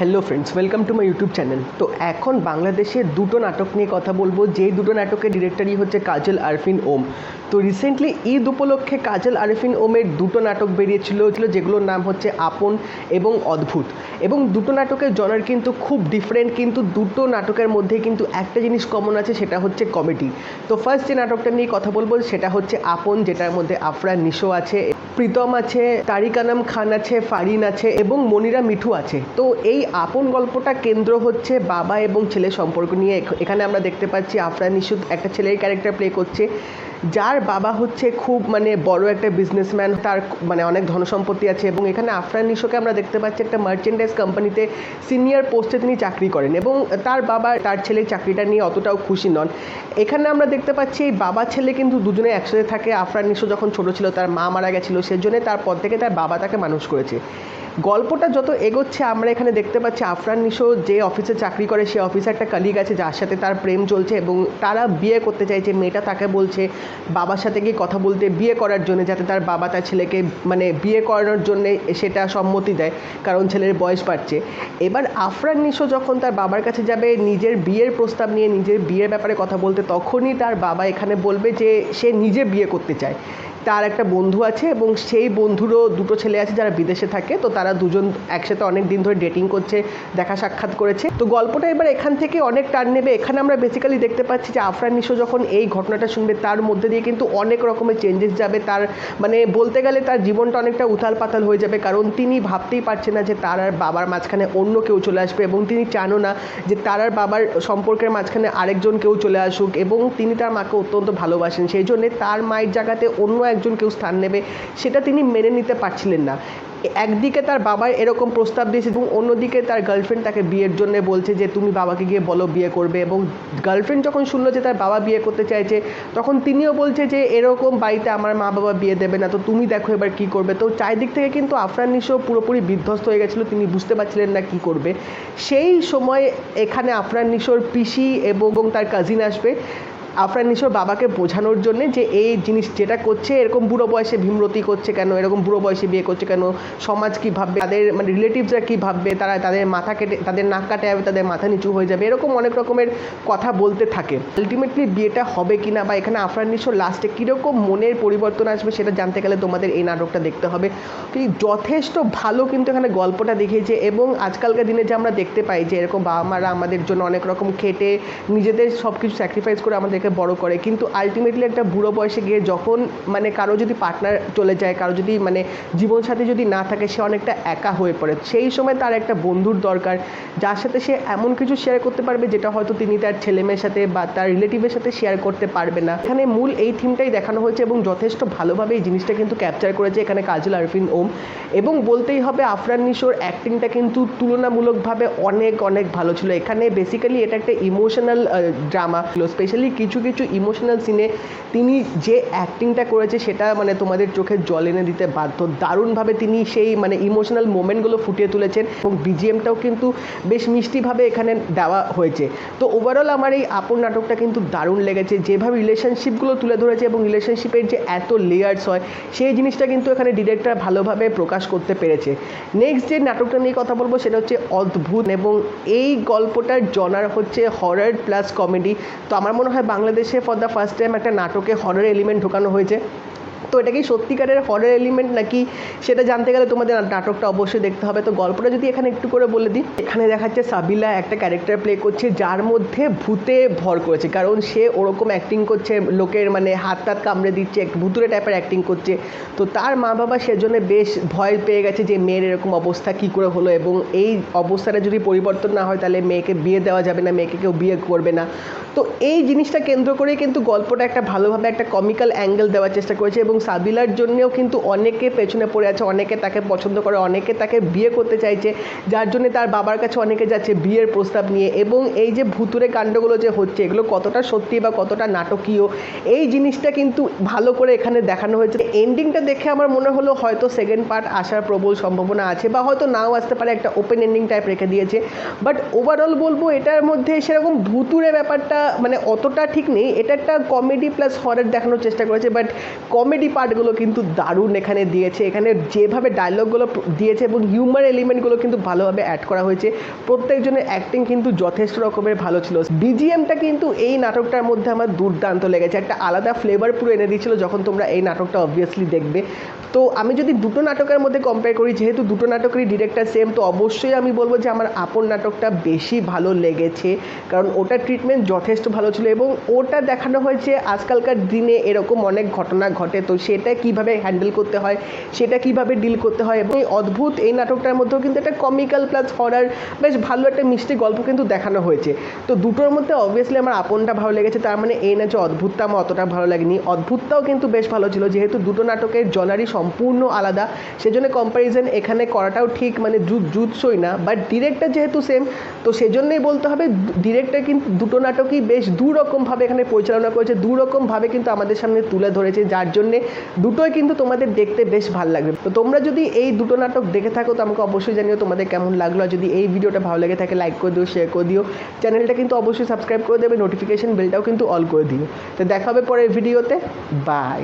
Hello friends, welcome to my YouTube channel. তো এখন বাংলাদেশের দুটো নাটক নিয়ে কথা বলবো, যেই দুটো নাটকের ডিরেক্টরই হচ্ছে কাজল আরফিন ওম। তো রিসেন্টলি ঈদ উপলক্ষে কাজল আরফিন ওমের দুটো নাটক বেরিয়েছিল, যেগুলোর নাম হচ্ছে আপন এবং অদ্ভুত। এবং দুটো নাটকের জনার কিন্তু খুব ডিফারেন্ট, কিন্তু দুটো নাটকের মধ্যে কিন্তু একটা জিনিস কমন আছে, সেটা হচ্ছে কমেডি। তো ফার্স্ট যে নাটকটা নিয়ে কথা বলবো সেটা হচ্ছে আপন, যেটার মধ্যে আফরান নিশো আছে, প্রীতম আছে, তারিক আনাম খান আছে, ফারিন আছে এবং মনিরা মিঠু আছে। তো এই আপন গল্পটা কেন্দ্র হচ্ছে বাবা এবং ছেলে সম্পর্ক নিয়ে। এখানে আমরা দেখতে পাচ্ছি আফরান নিশো একটা ছেলের ক্যারেক্টার প্লে করছে, যার বাবা হচ্ছে খুব বড় একটা বিজনেসম্যান, তার অনেক ধনসম্পত্তি আছে। এবং এখানে আফরান নিশোকে আমরা দেখতে পাচ্ছি একটা মার্চেন্ডাইজ কোম্পানিতে সিনিয়র পোস্টে তিনি চাকরি করেন, এবং তার বাবা তার ছেলের চাকরিটা নিয়ে অতটাও খুশি নন। এখানে আমরা দেখতে পাচ্ছি এই বাবা ছেলে কিন্তু দুজনে একসাথে থাকে। আফরান নিশো যখন ছোটো ছিল তার মা মারা গেছিলো, সেজন্য তারপর থেকে তার বাবা তাকে মানুষ করেছে। গল্পটা যত এগোচ্ছে আমরা এখানে দেখতে পাচ্ছি আফরান নিশো যে অফিসে চাকরি করে, সে অফিসে একটা কলিগ আছে যার সাথে তার প্রেম চলছে, এবং তারা বিয়ে করতে চাইছে। মেয়েটা তাকে বলছে বাবার সাথে গিয়ে কথা বলতে, বিয়ে করার জন্য, যাতে তার বাবা তার ছেলেকে বিয়ে করানোর জন্যে সেটা সম্মতি দেয়, কারণ ছেলের বয়স বাড়ছে। এবার আফরান নিশো যখন তার বাবার কাছে যাবে নিজের বিয়ের প্রস্তাব নিয়ে, নিজের বিয়ের ব্যাপারে কথা বলতে, তখনই তার বাবা এখানে বলবে যে সে নিজে বিয়ে করতে চায়। তার একটা বন্ধু আছে এবং সেই বন্ধুরও দুটো ছেলে আছে যারা বিদেশে থাকে। তো তারা দুজন একসাথে অনেক দিন ধরে ডেটিং করছে, দেখা সাক্ষাৎ করেছে। তো গল্পটা এবার এখান থেকে অনেক টার্ন নেবে। এখানে আমরা বেসিক্যালি দেখতে পাচ্ছি যে আফরান নিশো যখন এই ঘটনাটা শুনবে, তার মধ্যে দিয়ে কিন্তু অনেক রকমের চেঞ্জেস যাবে। তার বলতে গেলে তার জীবনটা অনেকটা উথাল পাতাল হয়ে যাবে, কারণ তিনি ভাবতেই পারছে না যে তার আর বাবার মাঝখানে অন্য কেউ চলে আসবে, এবং তিনি চানও না যে তার আর বাবার সম্পর্কের মাঝখানে আরেকজন কেউ চলে আসুক। এবং তিনি তার মাকে অত্যন্ত ভালোবাসেন, সেই জন্যে তার মায়ের জায়গাতে অন্য একজন কেউ স্থান নেবে, সেটা তিনি মেনে নিতে পারছিলেন না। একদিকে তার বাবার এরকম প্রস্তাব দিয়েছে, এবং অন্যদিকে তার গার্লফ্রেন্ড তাকে বিয়ের জন্য বলছে যে তুমি বাবাকে গিয়ে বলো বিয়ে করবে। এবং গার্লফ্রেন্ড যখন শুনলো যে তার বাবা বিয়ে করতে চাইছে, তখন তিনিও বলছে যে এরকম বাড়িতে আমার মা বাবা বিয়ে দেবে না, তো তুমি দেখো এবার কী করবে। তো চারিদিক থেকে কিন্তু আফরান নিশো পুরোপুরি বিধ্বস্ত হয়ে গেছিলো, তিনি বুঝতে পারছিলেন না কী করবে। সেই সময় এখানে আফরান নিশোর পিসি এবং তার কাজিন আসবে আফরান নিশোর বাবাকে বোঝানোর জন্যে, যে এই জিনিস যেটা করছে, এরকম বুড়ো বয়সে ভীমরতি করছে কেন, এরকম বুড়ো বয়সে বিয়ে করছে কেন, সমাজ কী ভাববে, তাদের রিলেটিভসরা কী ভাববে, তারা তাদের মাথা কেটে, তাদের নাক কাটে যাবে, তাদের মাথা নিচু হয়ে যাবে, এরকম অনেক রকমের কথা বলতে থাকে। আলটিমেটলি বিয়েটা হবে কি না, বা এখানে আফরান নিশোর লাস্টে কীরকম মনের পরিবর্তন আসবে, সেটা জানতে গেলে তোমাদের এই নাটকটা দেখতে হবে। যথেষ্ট ভালো কিন্তু এখানে গল্পটা দেখিয়েছে। এবং আজকালকার দিনে যে আমরা দেখতে পাই যে এরকম বাবা মারা আমাদের জন্য অনেক রকম খেটে নিজেদের সব কিছু স্যাক্রিফাইস করে আমাদেরকে বড় করে, কিন্তু আলটিমেটলি একটা বুড়ো বয়সে গিয়ে যখন কারো যদি পার্টনার চলে যায়, কারো যদি জীবনসাথী যদি না থাকে, সে অনেকটা একা হয়ে পড়ে। সেই সময় তার একটা বন্ধুর দরকার, যার সাথে সে এমন কিছু শেয়ার করতে পারবে যেটা হয়তো তিনি তার ছেলে মেয়ের সাথে বা তার রিলেটিভের সাথে শেয়ার করতে পারবে না। এখানে মূল এই থিমটাই দেখানো হয়েছে, এবং যথেষ্ট ভালোভাবে এই জিনিসটা কিন্তু ক্যাপচার করেছে এখানে কাজল আরফিন ওম। এবং বলতেই হবে আফরান নিশোর অ্যাক্টিংটা কিন্তু তুলনামূলকভাবে অনেক অনেক ভালো ছিল। এখানে বেসিক্যালি এটা একটা ইমোশনাল ড্রামা ছিল, স্পেশালি কিছু কিছু ইমোশনাল সিনে তিনি যে অ্যাক্টিংটা করেছে সেটা তোমাদের চোখে জল এনে দিতে বাধ্য। দারুণভাবে তিনি সেই ইমোশনাল মোমেন্টগুলো ফুটিয়ে তুলেছেন, এবং বিজিএমটাও কিন্তু বেশ মিষ্টিভাবে এখানে দেওয়া হয়েছে। তো ওভারঅল আমার এই আপন নাটকটা কিন্তু দারুণ লেগেছে, যেভাবে রিলেশনশিপগুলো তুলে ধরেছে এবং রিলেশনশিপের যে এত লেয়ার্স হয়, সেই জিনিসটা কিন্তু এখানে ডিরেক্টর ভালোভাবে প্রকাশ করতে পেরেছে। নেক্সট যে নাটকটা নিয়ে কথা বলবো সেটা হচ্ছে অদ্ভুত, এবং এই গল্পটার জনার হচ্ছে হরর প্লাস কমেডি। তো আমার মনে হয় বাংলাদেশে ফর দ্য ফার্স্ট টাইম একটা নাটকে হরর এলিমেন্ট ঢোকানো হয়েছে। তো এটা কি সত্যিকারের হরর এলিমেন্ট নাকি, সেটা জানতে গেলে তোমাদের নাটকটা অবশ্যই দেখতে হবে। তো গল্পটা যদি এখানে একটু করে বলে দিই, এখানে দেখাচ্ছে সাবিলা একটা ক্যারেক্টার প্লে করছে যার মধ্যে ভূতে ভর করেছে, কারণ সে ওরকম অ্যাক্টিং করছে, লোকের হাত টাত কামড়ে দিচ্ছে, ভুতুরে টাইপের অ্যাক্টিং করছে। তো তার মা বাবা সেজন্য বেশ ভয় পেয়ে গেছে যে মেয়ের এরকম অবস্থা কী করে হলো, এবং এই অবস্থাটা যদি পরিবর্তন না হয় তাহলে মেয়েকে বিয়ে দেওয়া যাবে না, মেয়েকে কেউ বিয়ে করবে না। তো এই জিনিসটা কেন্দ্র করেই কিন্তু গল্পটা একটা ভালোভাবে একটা কমিক্যাল অ্যাঙ্গেল দেওয়ার চেষ্টা করেছে, এবং সাবিলার জন্যেও কিন্তু অনেকে পেছনে পড়ে আছে, অনেকে তাকে পছন্দ করে, অনেকে তাকে বিয়ে করতে চাইছে, যার জন্য তার বাবার কাছে অনেকে যাচ্ছে বিয়ের প্রস্তাব নিয়ে। এবং এই যে ভুতুরে কাণ্ডগুলো যে হচ্ছে, এগুলো কতটা সত্যি বা কতটা নাটকীয়, এই জিনিসটা কিন্তু ভালো করে এখানে দেখানো হয়েছে। এন্ডিংটা দেখে আমার মনে হলো হয়তো সেকেন্ড পার্ট আসার প্রবল সম্ভাবনা আছে, বা হয়তো নাও আসতে পারে, একটা ওপেন এন্ডিং টাইপ রেখে দিয়েছে। বাট ওভারঅল বলবো এটার মধ্যে সেরকম ভুতুরে ব্যাপারটা অতটা ঠিক নেই, এটা একটা কমেডি প্লাস হরর দেখানোর চেষ্টা করেছে। বাট কমেডি কমেডি পার্টগুলো কিন্তু দারুণ এখানে দিয়েছে, এখানে যেভাবে ডায়লগগুলো দিয়েছে এবং হিউমার এলিমেন্টগুলো কিন্তু ভালোভাবে অ্যাড করা হয়েছে। প্রত্যেকজনের অ্যাক্টিং কিন্তু যথেষ্ট রকমের ভালো ছিল। বিজিএমটা কিন্তু এই নাটকটার মধ্যে আমার দুর্দান্ত লেগেছে, একটা আলাদা ফ্লেভার পুরো এনে দিয়েছিল যখন তোমরা এই নাটকটা অবভিয়াসলি দেখবে। তো আমি যদি দুটো নাটকের মধ্যে কম্পেয়ার করি, যেহেতু দুটো নাটকেরই ডিরেক্টর সেম, তো অবশ্যই আমি বলবো যে আমার আপন নাটকটা বেশি ভালো লেগেছে, কারণ ওটার ট্রিটমেন্ট যথেষ্ট ভালো ছিল এবং ওটা দেখানো হয়েছে আজকালকার দিনে এরকম অনেক ঘটনা ঘটে, তো সেটা কিভাবে হ্যান্ডেল করতে হয়, সেটা কিভাবে ডিল করতে হয়। এবং এই অদ্ভুত এই নাটকটার মধ্যেও কিন্তু একটা কমিক্যাল প্লাস হরার বেশ ভালো একটা মিষ্টি গল্প কিন্তু দেখানো হয়েছে। তো দুটোর মধ্যে অবভিয়াসলি আমার আপনটা ভালো লেগেছে, তার মানে এই না যে অদ্ভুতটা আমার অতটা ভালো লাগেনি। অদ্ভুতটাও কিন্তু বেশ ভালো ছিল, যেহেতু দুটো নাটকের জনারই সম্পূর্ণ আলাদা, সেজন্য কম্প্যারিজন এখানে করাটাও ঠিক মানে জুৎসই না। বাট ডিরেক্টর যেহেতু সেম, তো সেজন্যই বলতে হবে ডিরেক্টর কিন্তু দুটো নাটকই বেশ দুরকমভাবে এখানে পরিচালনা করেছে, দুরকমভাবে কিন্তু আমাদের সামনে তুলে ধরেছে, যার জন্যে দুটোই কিন্তু তোমাদের দেখতে বেশ ভালো লাগবে। তো তোমরা যদি এই দুটো নাটক দেখে থাকো তো আমাকে অবশ্যই জানিও তোমাদের কেমন লাগলো। আর যদি এই ভিডিওটা ভালো লেগে থাকে লাইক করে দিও, শেয়ার করে দিও, চ্যানেলটা কিন্তু অবশ্যই সাবস্ক্রাইব করে দেবে, নোটিফিকেশন বেলটাও কিন্তু অল করে দিও। তো দেখা হবে পরের ভিডিওতে, বাই।